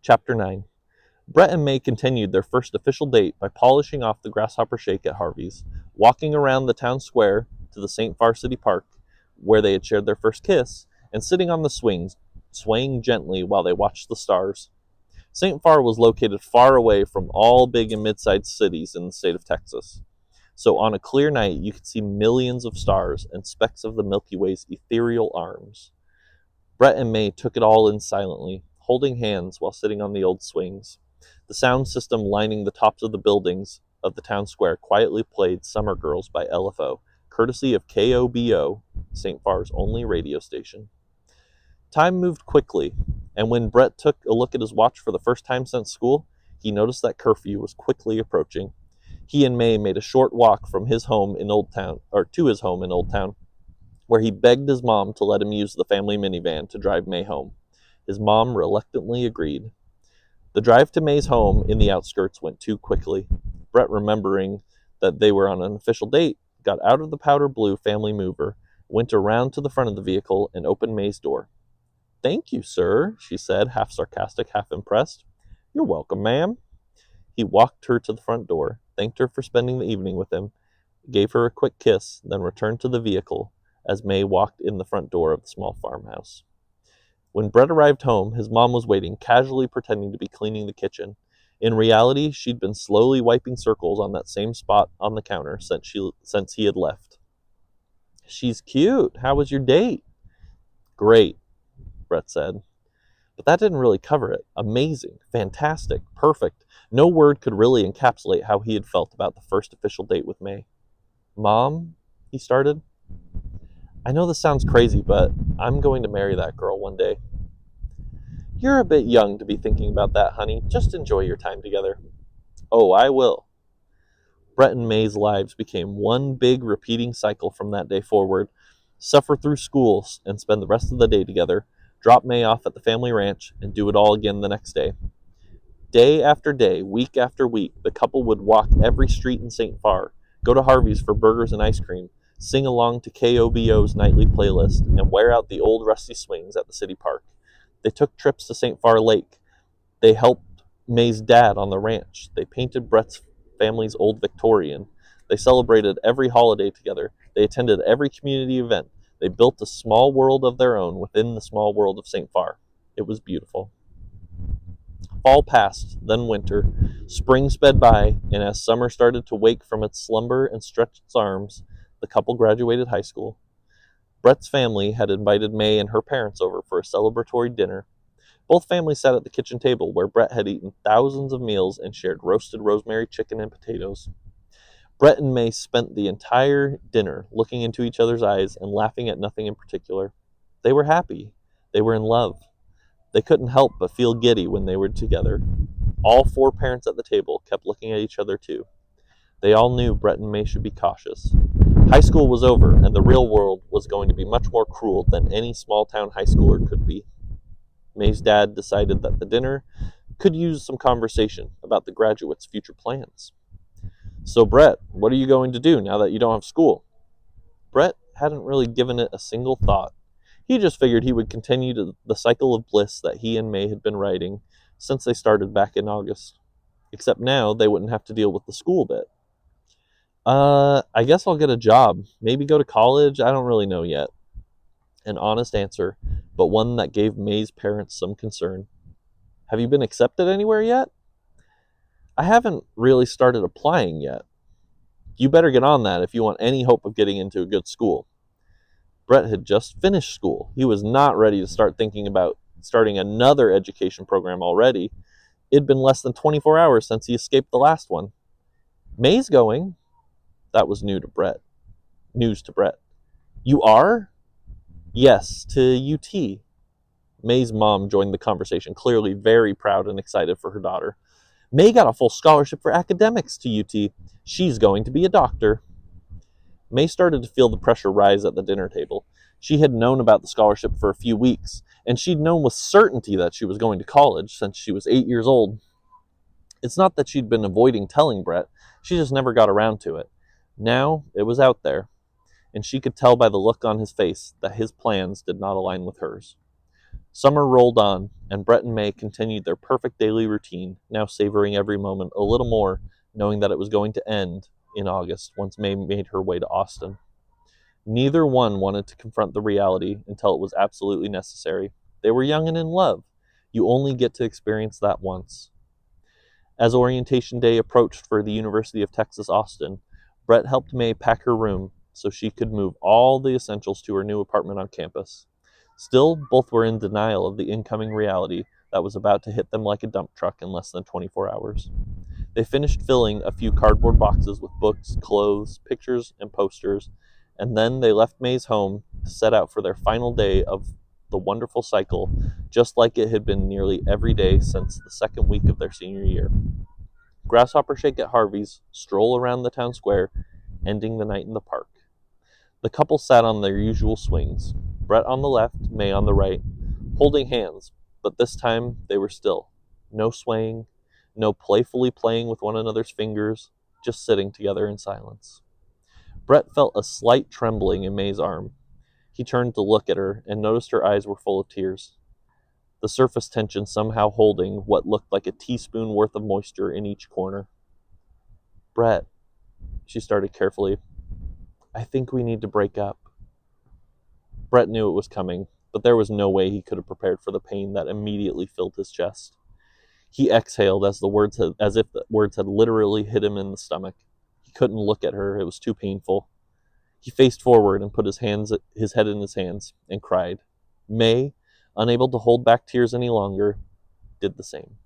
Chapter 9. Brett and May continued their first official date by polishing off the grasshopper shake at Harvey's, walking around the town square to the St. Farr City Park, where they had shared their first kiss, and sitting on the swings, swaying gently while they watched the stars. St. Farr was located far away from all big and mid-sized cities in the state of Texas. So on a clear night, you could see millions of stars and specks of the Milky Way's ethereal arms. Brett and May took it all in silently, holding hands while sitting on the old swings. The sound system lining the tops of the buildings of the town square quietly played Summer Girls by LFO, courtesy of KOBO, St. Farr's only radio station. Time moved quickly, and when Brett took a look at his watch for the first time since school, he noticed that curfew was quickly approaching. He and May made a short walk from his home in Old Town, or to his home in Old Town, where he begged his mom to let him use the family minivan to drive May home. His mom reluctantly agreed. The drive to May's home in the outskirts went too quickly. Brett, remembering that they were on an official date, got out of the powder blue family mover, went around to the front of the vehicle, and opened May's door. "Thank you, sir," she said, half sarcastic, half impressed. "You're welcome, ma'am." He walked her to the front door, thanked her for spending the evening with him, gave her a quick kiss, then returned to the vehicle as May walked in the front door of the small farmhouse. When Brett arrived home, his mom was waiting, casually pretending to be cleaning the kitchen. In reality, she'd been slowly wiping circles on that same spot on the counter since he had left. "She's cute. How was your date?" "Great," Brett said. But that didn't really cover it. Amazing, fantastic, perfect. No word could really encapsulate how he had felt about the first official date with May. "Mom," he started. "I know this sounds crazy, but I'm going to marry that girl one day." "You're a bit young to be thinking about that, honey. Just enjoy your time together." "Oh, I will." Brett and May's lives became one big repeating cycle from that day forward. Suffer through school and spend the rest of the day together, drop May off at the family ranch, and do it all again the next day. Day after day, week after week, the couple would walk every street in St. Farr, go to Harvey's for burgers and ice cream, sing along to KOBO's nightly playlist, and wear out the old rusty swings at the city park. They took trips to St. Farr Lake. They helped May's dad on the ranch. They painted Brett's family's old Victorian. They celebrated every holiday together. They attended every community event. They built a small world of their own within the small world of St. Farr. It was beautiful. Fall passed, then winter. Spring sped by, and as summer started to wake from its slumber and stretch its arms, the couple graduated high school. Brett's family had invited May and her parents over for a celebratory dinner. Both families sat at the kitchen table where Brett had eaten thousands of meals and shared roasted rosemary chicken and potatoes. Brett and May spent the entire dinner looking into each other's eyes and laughing at nothing in particular. They were happy. They were in love. They couldn't help but feel giddy when they were together. All four parents at the table kept looking at each other too. They all knew Brett and May should be cautious. High school was over, and the real world was going to be much more cruel than any small-town high schooler could be. May's dad decided that the dinner could use some conversation about the graduates' future plans. "So, Brett, what are you going to do now that you don't have school?" Brett hadn't really given it a single thought. He just figured he would continue the cycle of bliss that he and May had been riding since they started back in August. Except now they wouldn't have to deal with the school bit. I guess I'll get a job. Maybe go to college. I don't really know yet." An honest answer, but one that gave May's parents some concern. "Have you been accepted anywhere yet?" "I haven't really started applying yet." "You better get on that if you want any hope of getting into a good school." Brett had just finished school. He was not ready to start thinking about starting another education program already. It'd been less than 24 hours since he escaped the last one. "May's going." That was news to Brett. "You are?" "Yes, to UT." May's mom joined the conversation, clearly very proud and excited for her daughter. "May got a full scholarship for academics to UT. She's going to be a doctor." May started to feel the pressure rise at the dinner table. She had known about the scholarship for a few weeks, and she'd known with certainty that she was going to college since she was 8 years old. It's not that she'd been avoiding telling Brett, she just never got around to it. Now it was out there, and she could tell by the look on his face that his plans did not align with hers. Summer rolled on, and Brett and May continued their perfect daily routine, now savoring every moment a little more, knowing that it was going to end in August once May made her way to Austin. Neither one wanted to confront the reality until it was absolutely necessary. They were young and in love. You only get to experience that once. As orientation day approached for the University of Texas Austin, Brett helped May pack her room so she could move all the essentials to her new apartment on campus. Still, both were in denial of the incoming reality that was about to hit them like a dump truck in less than 24 hours. They finished filling a few cardboard boxes with books, clothes, pictures, and posters, and then they left May's home to set out for their final day of the wonderful cycle, just like it had been nearly every day since the second week of their senior year. Grasshopper Shake at Harvey's, stroll around the town square, ending the night in the park. The couple sat on their usual swings, Brett on the left, May on the right, holding hands, but this time they were still. No swaying, no playfully playing with one another's fingers, just sitting together in silence. Brett felt a slight trembling in May's arm. He turned to look at her and noticed her eyes were full of tears, the surface tension somehow holding what looked like a teaspoon worth of moisture in each corner. Brett, she started carefully, I think we need to break up. Brett knew it was coming, but there was no way he could have prepared for the pain that immediately filled his chest. He exhaled as if the words had literally hit him in the stomach. He couldn't look at her, it was too painful. He faced forward and put his head in his hands and cried. May, unable to hold back tears any longer, did the same.